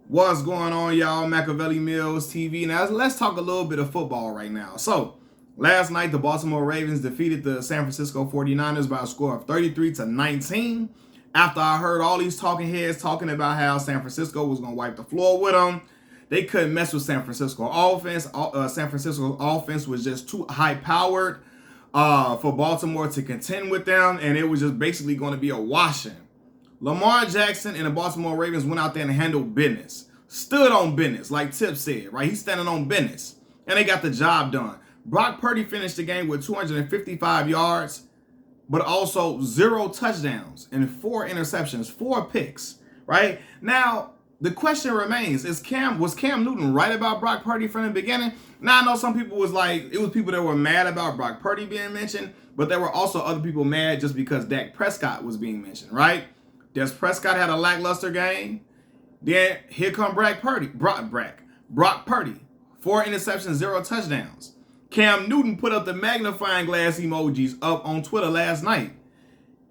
What's going on, y'all? Machiavelli Mills TV. Now, let's talk a little bit of football right now. So, last night, the Baltimore Ravens defeated the San Francisco 49ers by a score of 33-19. After I heard all these talking heads talking about how San Francisco was going to wipe the floor with them, they couldn't mess with San Francisco offense. San Francisco's offense was just too high-powered for Baltimore to contend with them, and it was just basically going to be a washing. Lamar Jackson and the Baltimore Ravens went out there and handled business. Stood on business, like Tip said, right? He's standing on business. And they got the job done. Brock Purdy finished the game with 255 yards, but also 0 touchdowns and 4 interceptions, 4 picks, right? Now, the question remains, was Cam Newton right about Brock Purdy from the beginning? Now, I know some people was like, it was people that were mad about Brock Purdy being mentioned, but there were also other people mad just because Dak Prescott was being mentioned, right? Prescott had a lackluster game. Then here come Brock Purdy. 4 interceptions, 0 touchdowns. Cam Newton put up the magnifying glass emojis up on Twitter last night.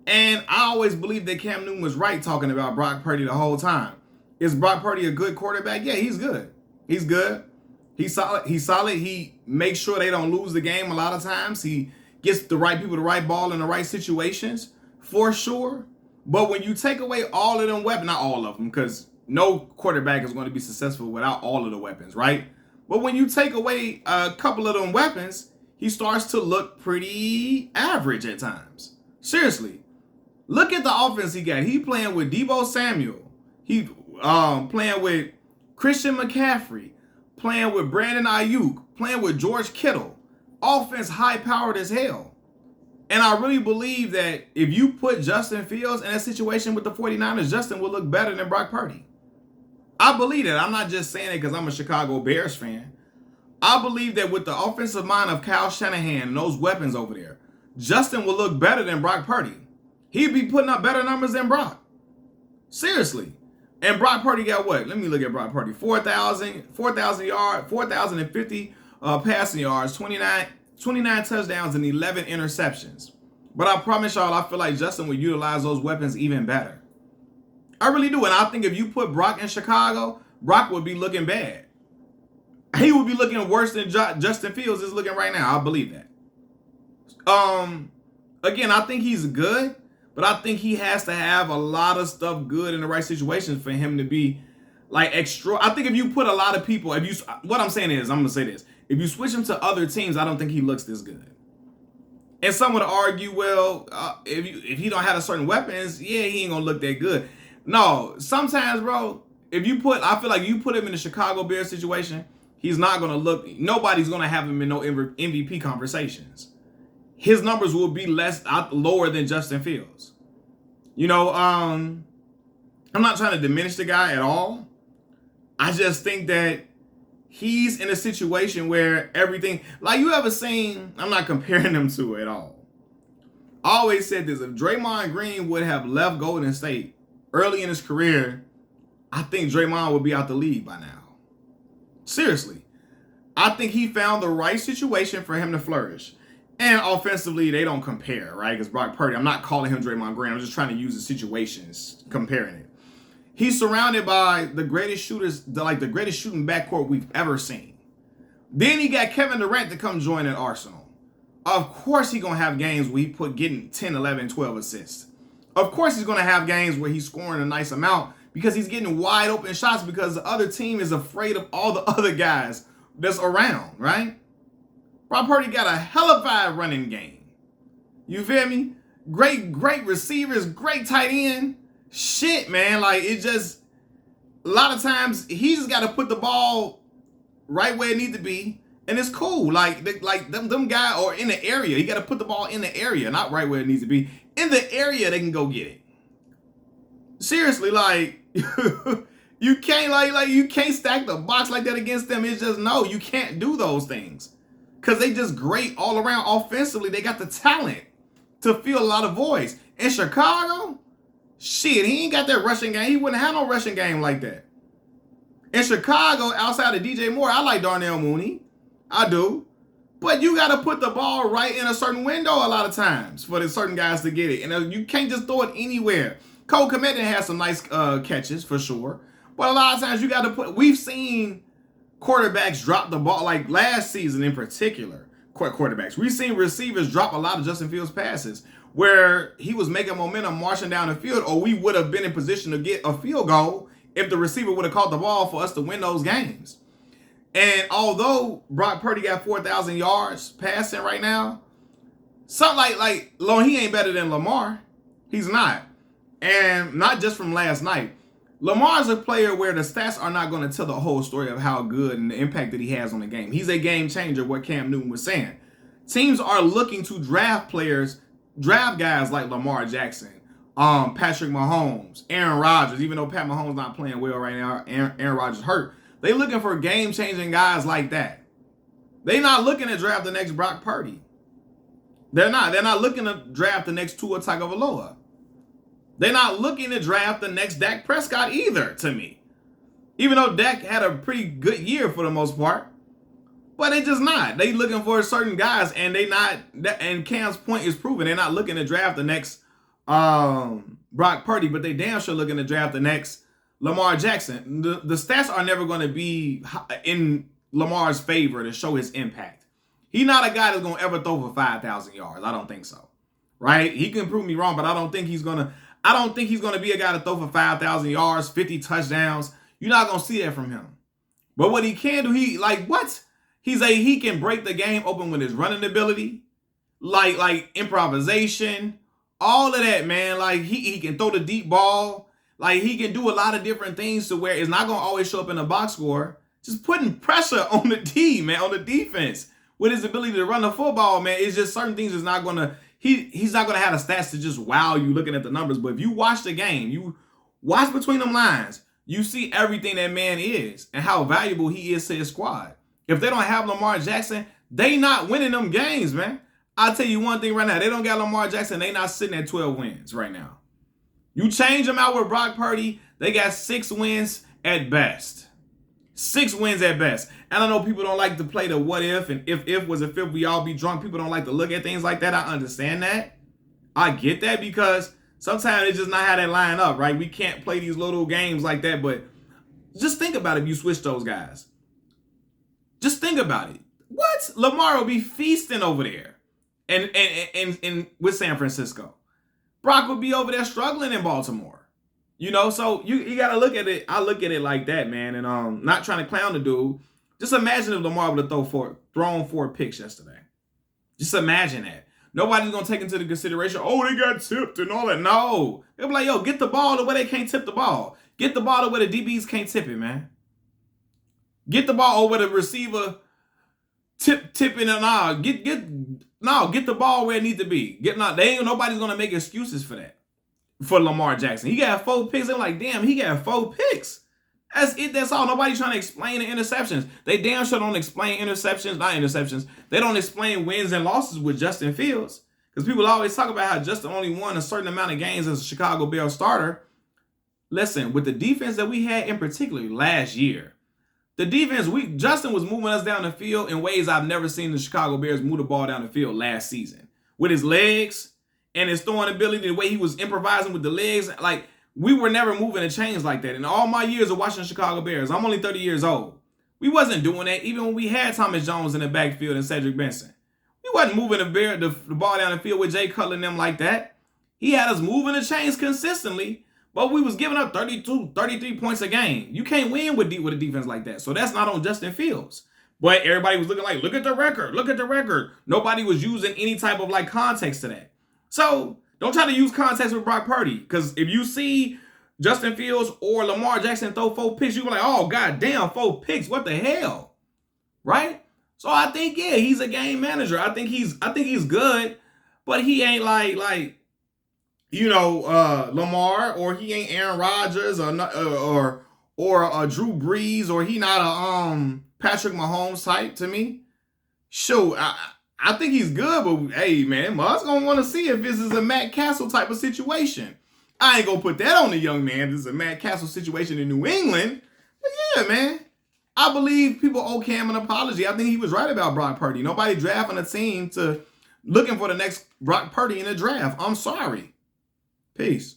And I always believed that Cam Newton was right talking about Brock Purdy the whole time. Is Brock Purdy a good quarterback? Yeah, he's good. He's good. He's solid. He makes sure they don't lose the game a lot of times. He gets the right people the right ball in the right situations, for sure. But when you take away all of them weapons, not all of them, because no quarterback is going to be successful without all of the weapons, right? But when you take away a couple of them weapons, he starts to look pretty average at times. Seriously. Look at the offense he got. He playing with Deebo Samuel. He playing with Christian McCaffrey. Playing with Brandon Ayuk. Playing with George Kittle. Offense high-powered as hell. And I really believe that if you put Justin Fields in a situation with the 49ers, Justin will look better than Brock Purdy. I believe that. I'm not just saying it because I'm a Chicago Bears fan. I believe that with the offensive mind of Kyle Shanahan and those weapons over there, Justin will look better than Brock Purdy. He'd be putting up better numbers than Brock. Seriously. And Brock Purdy got what? Let me look at Brock Purdy. 4,000 yards, 4,050 passing yards, 29 touchdowns and 11 interceptions. But I promise y'all, I feel like Justin would utilize those weapons even better. I really do. And I think if you put Brock in Chicago, Brock would be looking bad. He would be looking worse than Justin Fields is looking right now. I believe that. Again, I think he's good, but I think he has to have a lot of stuff good in the right situations for him to be like extra. I think if you put a lot of people, what I'm saying is, I'm going to say this. If you switch him to other teams, I don't think he looks this good. And some would argue, well, if he don't have a certain weapons, yeah, he ain't gonna look that good. No, sometimes, bro, I feel like you put him in the Chicago Bears situation, he's not gonna look. Nobody's gonna have him in no MVP conversations. His numbers will be lower than Justin Fields. You know, I'm not trying to diminish the guy at all. I just think that he's in a situation where everything, like you ever seen, I'm not comparing them to at all. I always said this, if Draymond Green would have left Golden State early in his career, I think Draymond would be out the league by now. Seriously. I think he found the right situation for him to flourish. And offensively, they don't compare, right? Because Brock Purdy, I'm not calling him Draymond Green. I'm just trying to use the situations, comparing it. He's surrounded by the greatest shooters, the greatest shooting backcourt we've ever seen. Then he got Kevin Durant to come join at Arsenal. Of course he's going to have games where he getting 10, 11, 12 assists. Of course he's going to have games where he's scoring a nice amount because he's getting wide open shots because the other team is afraid of all the other guys that's around, right? Brock Purdy got a hell of a running game. You feel me? Great receivers, great tight end. Shit, man, like it just, a lot of times he just got to put the ball right where it needs to be, and it's cool. Like them guys or in the area, you got to put the ball in the area, not right where it needs to be. In the area, they can go get it. Seriously, like you can't you can't stack the box like that against them. It's just no, you can't do those things because they just great all around offensively. They got the talent to fill a lot of voids. In Chicago, shit, he ain't got that rushing game. He wouldn't have no rushing game like that. In Chicago, outside of DJ Moore, I like Darnell Mooney. I do. But you got to put the ball right in a certain window a lot of times for the certain guys to get it. And you can't just throw it anywhere. Cole Kmet has some nice catches for sure. But a lot of times you got to we've seen quarterbacks drop the ball, like last season in particular, quarterbacks. We've seen receivers drop a lot of Justin Fields passes where he was making momentum marching down the field, or we would have been in position to get a field goal if the receiver would have caught the ball for us to win those games. And although Brock Purdy got 4,000 yards passing right now, something he ain't better than Lamar. He's not. And not just from last night. Lamar's a player where the stats are not going to tell the whole story of how good and the impact that he has on the game. He's a game changer, what Cam Newton was saying. Teams are looking to draft guys like Lamar Jackson, Patrick Mahomes, Aaron Rodgers, even though Pat Mahomes not playing well right now, Aaron Rodgers hurt. They looking for game-changing guys like that. They not looking to draft the next Brock Purdy. They're not. They're not looking to draft the next Tua Tagovailoa. They're not looking to draft the next Dak Prescott either, to me. Even though Dak had a pretty good year for the most part. But they just not. They looking for certain guys, and they not. And Cam's point is proven. They're not looking to draft the next Brock Purdy, but they damn sure looking to draft the next Lamar Jackson. The stats are never going to be in Lamar's favor to show his impact. He's not a guy that's going to ever throw for 5,000 yards. I don't think so. Right? He can prove me wrong, but I don't think he's going to be a guy to throw for 5,000 yards, 50 touchdowns. You're not going to see that from him. But what he can do, he can break the game open with his running ability, like improvisation, all of that, man. Like he can throw the deep ball. Like he can do a lot of different things to where it's not going to always show up in the box score. Just putting pressure on the D, man, on the defense with his ability to run the football, man. It's just certain things is not going to, he's not going to have the stats to just wow you looking at the numbers. But if you watch the game, you watch between them lines, you see everything that man is and how valuable he is to his squad. If they don't have Lamar Jackson, they not winning them games, man. I'll tell you one thing right now. They don't got Lamar Jackson. They not sitting at 12 wins right now. You change them out with Brock Purdy, they got 6 wins at best. 6 wins at best. And I know people don't like to play the what if, and if was a fifth, we all be drunk. People don't like to look at things like that. I understand that. I get that because sometimes it's just not how they line up, right? We can't play these little games like that, but just think about it if you switch those guys. Just think about it. What? Lamar will be feasting over there and with San Francisco. Brock would be over there struggling in Baltimore. You know, so you got to look at it. I look at it like that, man. And not trying to clown the dude. Just imagine if Lamar would have thrown 4 picks yesterday. Just imagine that. Nobody's going to take into the consideration, oh, they got tipped and all that. No. They'll be like, yo, get the ball the way they can't tip the ball. Get the ball the way the DBs can't tip it, man. Get the ball over the receiver tipping and all. Get the ball where it needs to be. Nobody's gonna make excuses for that. For Lamar Jackson. He got 4 picks. I'm like, damn, he got 4 picks. That's it. That's all. Nobody's trying to explain the interceptions. They damn sure don't explain interceptions. They don't explain wins and losses with Justin Fields. Because people always talk about how Justin only won a certain amount of games as a Chicago Bears starter. Listen, with the defense that we had in particular last year, the defense, Justin was moving us down the field in ways I've never seen the Chicago Bears move the ball down the field last season. With his legs and his throwing ability, the way he was improvising with the legs, like we were never moving the chains like that. In all my years of watching the Chicago Bears, I'm only 30 years old. We wasn't doing that even when we had Thomas Jones in the backfield and Cedric Benson. We wasn't moving the ball down the field with Jay Cutler and them like that. He had us moving the chains consistently, but we was giving up 32, 33 points a game. You can't win with a defense like that. So that's not on Justin Fields. But everybody was looking like, look at the record. Look at the record. Nobody was using any type of like context to that. So don't try to use context with Brock Purdy. Because if you see Justin Fields or Lamar Jackson throw 4 picks, you'll be like, oh, god damn, 4 picks. What the hell? Right? So I think, yeah, he's a game manager. I think he's good, but he ain't like Lamar, or he ain't Aaron Rodgers or Drew Brees, or he not a Patrick Mahomes type to me. Sure, I think he's good, but hey, man, Mud's gonna want to see if this is a Matt Castle type of situation. I ain't gonna put that on the young man. This is a Matt Castle situation in New England. But yeah, man, I believe people owe Cam an apology. I think he was right about Brock Purdy. Nobody drafting a team to looking for the next Brock Purdy in the draft. I'm sorry. Peace.